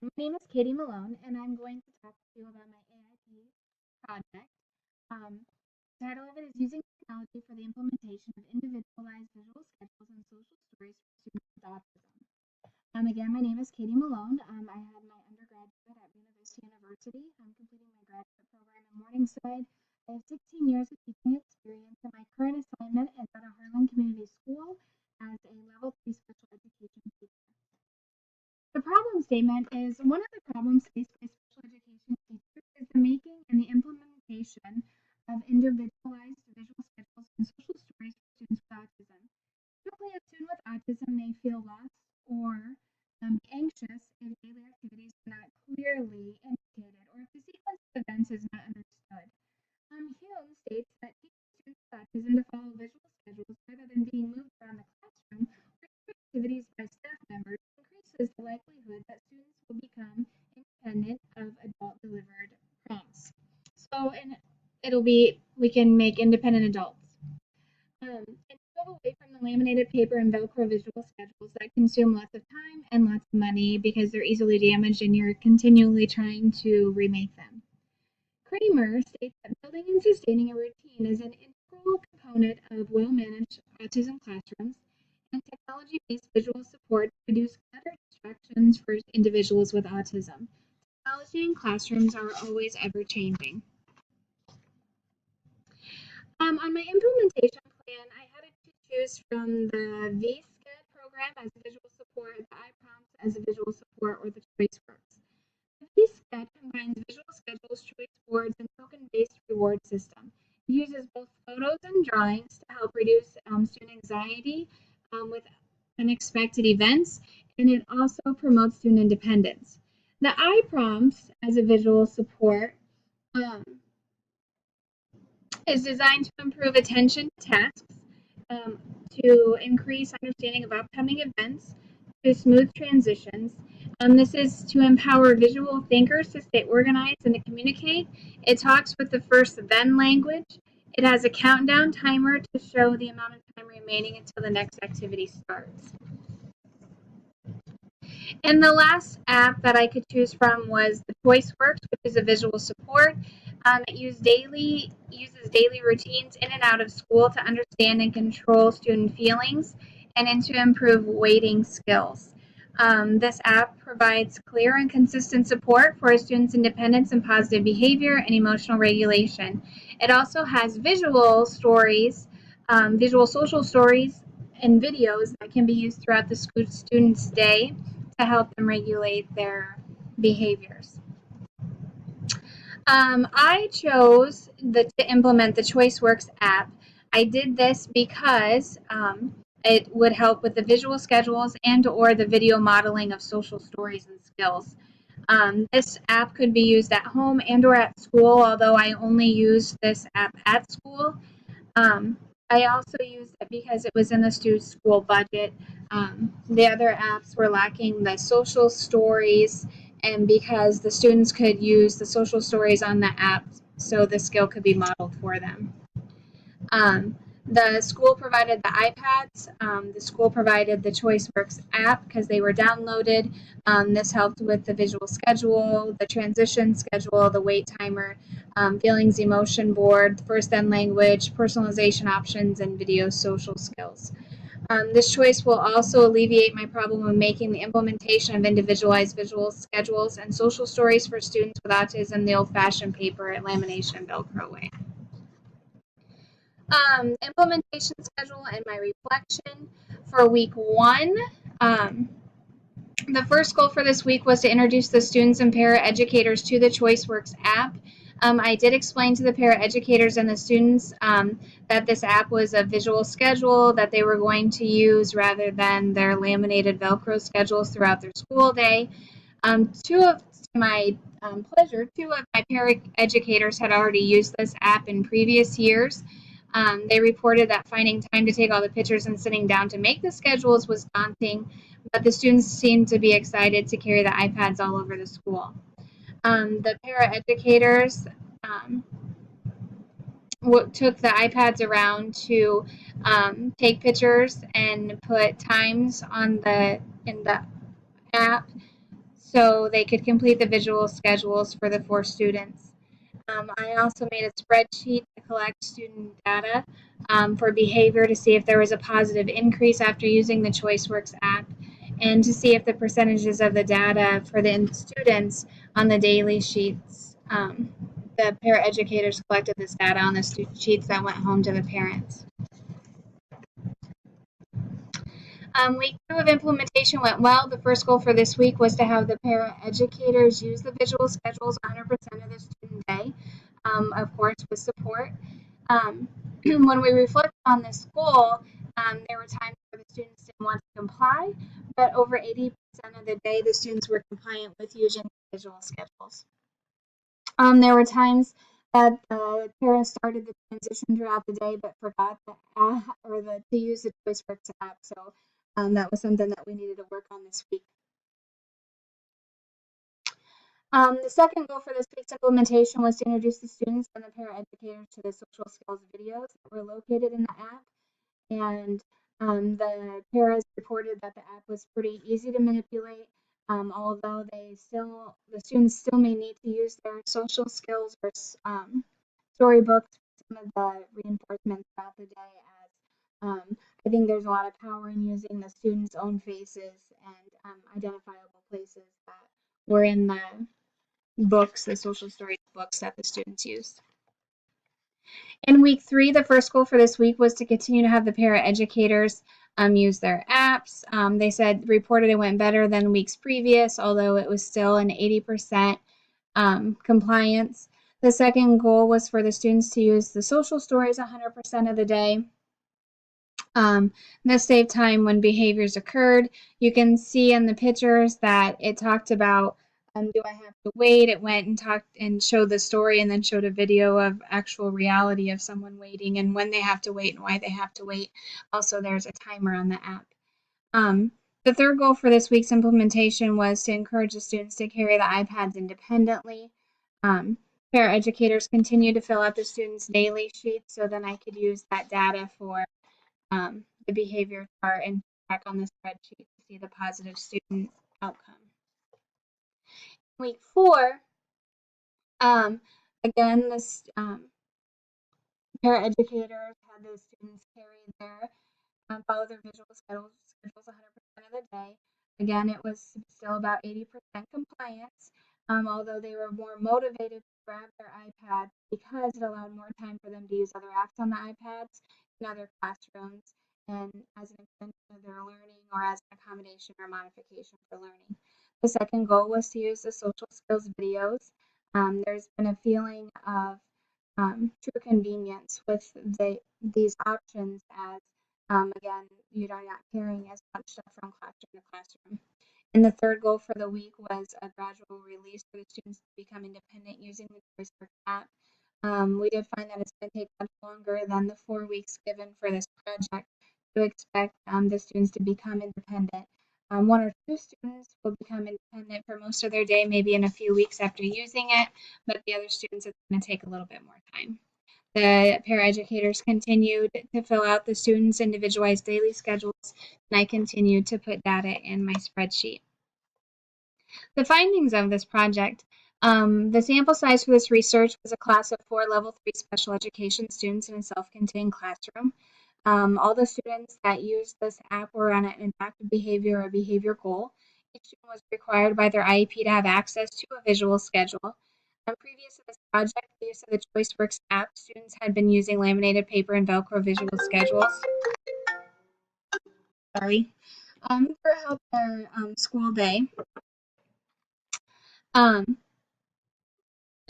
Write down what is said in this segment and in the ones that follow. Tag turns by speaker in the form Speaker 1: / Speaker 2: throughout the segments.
Speaker 1: My name is Katie Malone, and I'm going to talk to you about my AIP project. Um, the title of it is Using Technology for the Implementation of Individualized Visual Schedules and Social Stories for Students with Autism. Again, my name is Katie Malone. I had my undergraduate at University University. I'm completing my graduate program in Morningside. I have 16 years of teaching experience, and my current assignment is at a Harlan Community School as a Level 3 special education teacher. The problem statement is one of the problems faced by special education teachers is the making and the implementation of individualized visual schedules and social stories for students with autism. Typically, a student with autism may feel lost or anxious if daily activities are not clearly indicated or if the sequence of events is not understood. Hume states that teaching students with autism to follow visual schedules rather than being moved around the classroom or through activities by staff members increases the likelihood that students will become independent of adult delivered prompts. So, and we can make independent adults. And move away from the laminated paper and Velcro visual schedules that consume lots of time and lots of money because they're easily damaged and you're continually trying to remake them. Kramer states that building and sustaining a routine is an integral component of well-managed autism classrooms, and technology-based visual support reduce clutter distractions for individuals with autism. Technology in classrooms are always ever-changing. On my implementation plan, I had to choose from the VSCED program as a visual support, the iPrompts as a visual support, or the ChoiceWorks. The VSCED combines visual schedules, choice boards, and token-based reward system. It uses both photos and drawings to help reduce student anxiety with unexpected events, and it also promotes student independence. The iPrompts as a visual support is designed to improve attention to tasks, to increase understanding of upcoming events, to smooth transitions. This is to empower visual thinkers to stay organized and to communicate. It talks with the first then language. It has a countdown timer to show the amount of time remaining until the next activity starts. And the last app that I could choose from was the ChoiceWorks, which is a visual support. It uses daily routines in and out of school to understand and control student feelings and to improve weighting skills. This app provides clear and consistent support for a student's independence and positive behavior and emotional regulation. It also has visual stories, visual social stories, and videos that can be used throughout the student's day to help them regulate their behaviors. I chose to implement the ChoiceWorks app. I did this because it would help with the visual schedules and or the video modeling of social stories and skills. This app could be used at home and or at school, although I only used this app at school. I also used it because it was in the student's school budget. The other apps were lacking the social stories, and because the students could use the social stories on the app so the skill could be modeled for them. The school provided the iPads. The school provided the ChoiceWorks app because they were downloaded. This helped with the visual schedule, the transition schedule, the wait timer, feelings emotion board, first then language, personalization options, and video social skills. This choice will also alleviate my problem of making the implementation of individualized visual schedules and social stories for students with autism the old-fashioned paper lamination Velcro way. Implementation schedule and my reflection for week 1. The first goal for this week was to introduce the students and paraeducators to the ChoiceWorks app. I did explain to the paraeducators and the students that this app was a visual schedule that they were going to use rather than their laminated Velcro schedules throughout their school day. Two of my paraeducators had already used this app in previous years. They reported that finding time to take all the pictures and sitting down to make the schedules was daunting, but the students seemed to be excited to carry the iPads all over the school. The paraeducators took the iPads around to take pictures and put times in the app so they could complete the visual schedules for the 4 students. I also made a spreadsheet to collect student data for behavior to see if there was a positive increase after using the ChoiceWorks app, and to see if the percentages of the data for the students on the daily sheets, the paraeducators collected this data on the sheets that went home to the parents. Week 2 of implementation went well. The first goal for this week was to have the paraeducators use the visual schedules 100% of the student day, of course, with support. When we reflect on this goal, there were times where the students didn't want to comply, but over 80% of the day, the students were compliant with using visual schedules. There were times that the parents started the transition throughout the day, but forgot to use the ChoiceWorks app. So that was something that we needed to work on this week. The second goal for this week's implementation was to introduce the students and the paraeducators to the social skills videos that were located in the app. And the paras reported that the app was pretty easy to manipulate, although the students still may need to use their social skills or storybooks for some of the reinforcements throughout the day, as I think there's a lot of power in using the students' own faces and identifiable places that were in the books, the social story books that the students used. In week 3, the first goal for this week was to continue to have the paraeducators use their apps. They reported it went better than weeks previous, although it was still an 80% compliance. The second goal was for the students to use the social stories 100% of the day. This saved time when behaviors occurred. You can see in the pictures that it talked about, do I have to wait? It went and talked and showed the story and then showed a video of actual reality of someone waiting and when they have to wait and why they have to wait. Also, there's a timer on the app. The third goal for this week's implementation was to encourage the students to carry the iPads independently. Paraeducators continue to fill out the students' daily sheets, so then I could use that data for the behavior chart and check on the spreadsheet to see the positive student outcome. Week 4, again, this paraeducators had the students follow their visual schedules 100% of the day. Again, it was still about 80% compliance, although they were more motivated to grab their iPad because it allowed more time for them to use other apps on the iPads in other classrooms and as an extension of their learning or as an accommodation or modification for learning. The second goal was to use the social skills videos. There's been a feeling of true convenience with these options as, again, you're not carrying as much stuff from classroom to classroom. And the third goal for the week was a gradual release for the students to become independent using the ChoiceWorks app. We did find that it's going to take much longer than the 4 weeks given for this project to expect the students to become independent. 1 or 2 students will become independent for most of their day, maybe in a few weeks after using it, but the other students, it's going to take a little bit more time. The paraeducators continued to fill out the students' individualized daily schedules, and I continued to put data in my spreadsheet. The findings of this project. The sample size for this research was a class of 4 level 3 special education students in a self-contained classroom. All the students that used this app were on an adaptive behavior or behavior goal. Each student was required by their IEP to have access to a visual schedule. Previous to this project, the use of the ChoiceWorks app, students had been using laminated paper and Velcro visual schedules. Throughout their school day.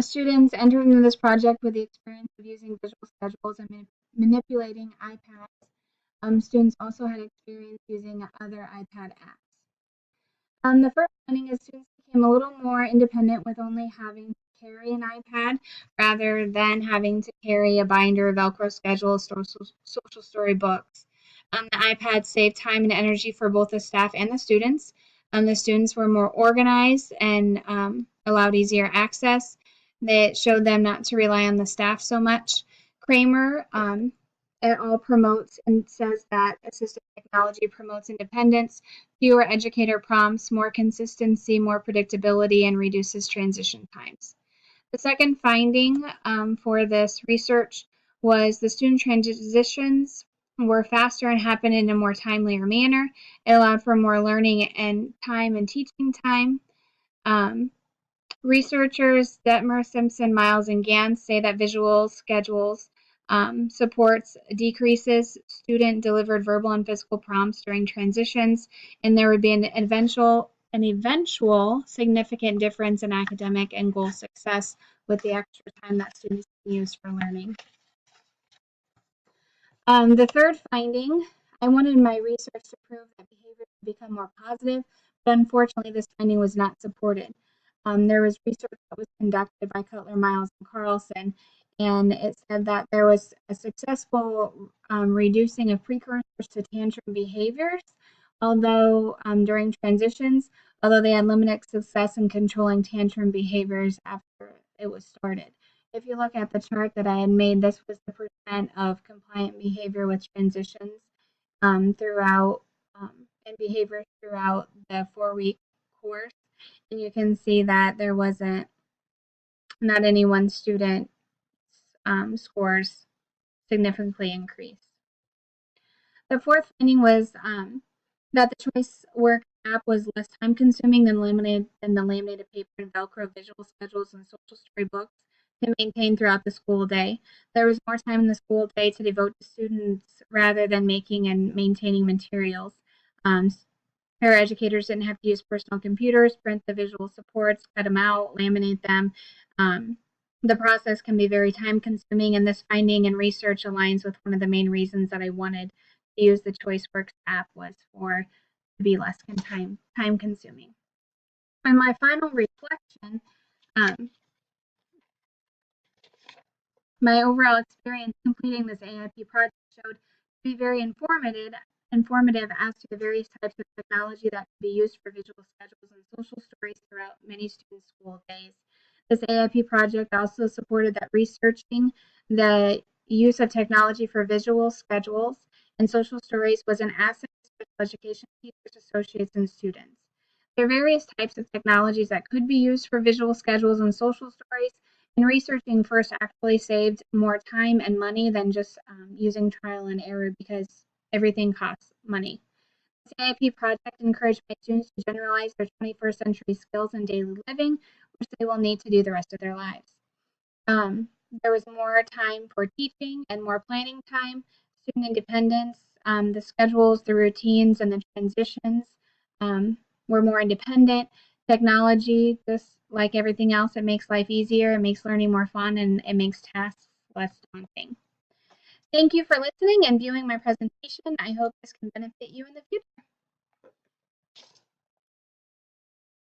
Speaker 1: Students entered into this project with the experience of using visual schedules and manipulating iPads. Students also had experience using other iPad apps. The first finding is students became a little more independent with only having to carry an iPad rather than having to carry a binder, a Velcro schedule, social story books. The iPad saved time and energy for both the staff and the students. The students were more organized and allowed easier access. That showed them not to rely on the staff so much. Kramer it all promotes and says that assistive technology promotes independence, fewer educator prompts, more consistency, more predictability, and reduces transition times. The second finding for this research was the student transitions were faster and happened in a more timelier manner. It allowed for more learning and time and teaching time. Researchers Detmer, Simpson, Miles, and Gans say that visual schedules supports decreases student-delivered verbal and physical prompts during transitions, and there would be an eventual significant difference in academic and goal success with the extra time that students can use for learning. The third finding, I wanted my research to prove that behavior would become more positive, but unfortunately this finding was not supported. There was research that was conducted by Cutler, Miles, and Carlson, and it said that there was a successful reducing of precursors to tantrum behaviors, although during transitions, although they had limited success in controlling tantrum behaviors after it was started. If you look at the chart that I had made, this was the percent of compliant behavior with transitions throughout and behavior throughout the 4-week course. And you can see that there wasn't, not any one student scores significantly increased. The fourth finding was that the choice work app was less time consuming than the laminated paper and Velcro visual schedules and social storybooks to maintain throughout the school day. There was more time in the school day to devote to students rather than making and maintaining materials. Paraeducators didn't have to use personal computers, print the visual supports, cut them out, laminate them. The process can be very time consuming, and this finding and research aligns with one of the main reasons that I wanted to use the ChoiceWorks app was for to be less time consuming. And my final reflection, my overall experience completing this AIP project showed to be very informative as to the various types of technology that can be used for visual schedules and social stories throughout many students' school days. This AIP project also supported that researching the use of technology for visual schedules and social stories was an asset to special education teachers, associates, and students. There are various types of technologies that could be used for visual schedules and social stories, and researching first actually saved more time and money than just using trial and error because everything costs money. This AIP project encouraged my students to generalize their 21st century skills in daily living, which they will need to do the rest of their lives. There was more time for teaching and more planning time, student independence, the schedules, the routines, and the transitions were more independent. Technology, just like everything else, it makes life easier, it makes learning more fun, and it makes tasks less daunting. Thank you for listening and viewing my presentation. I hope this can benefit you in the future.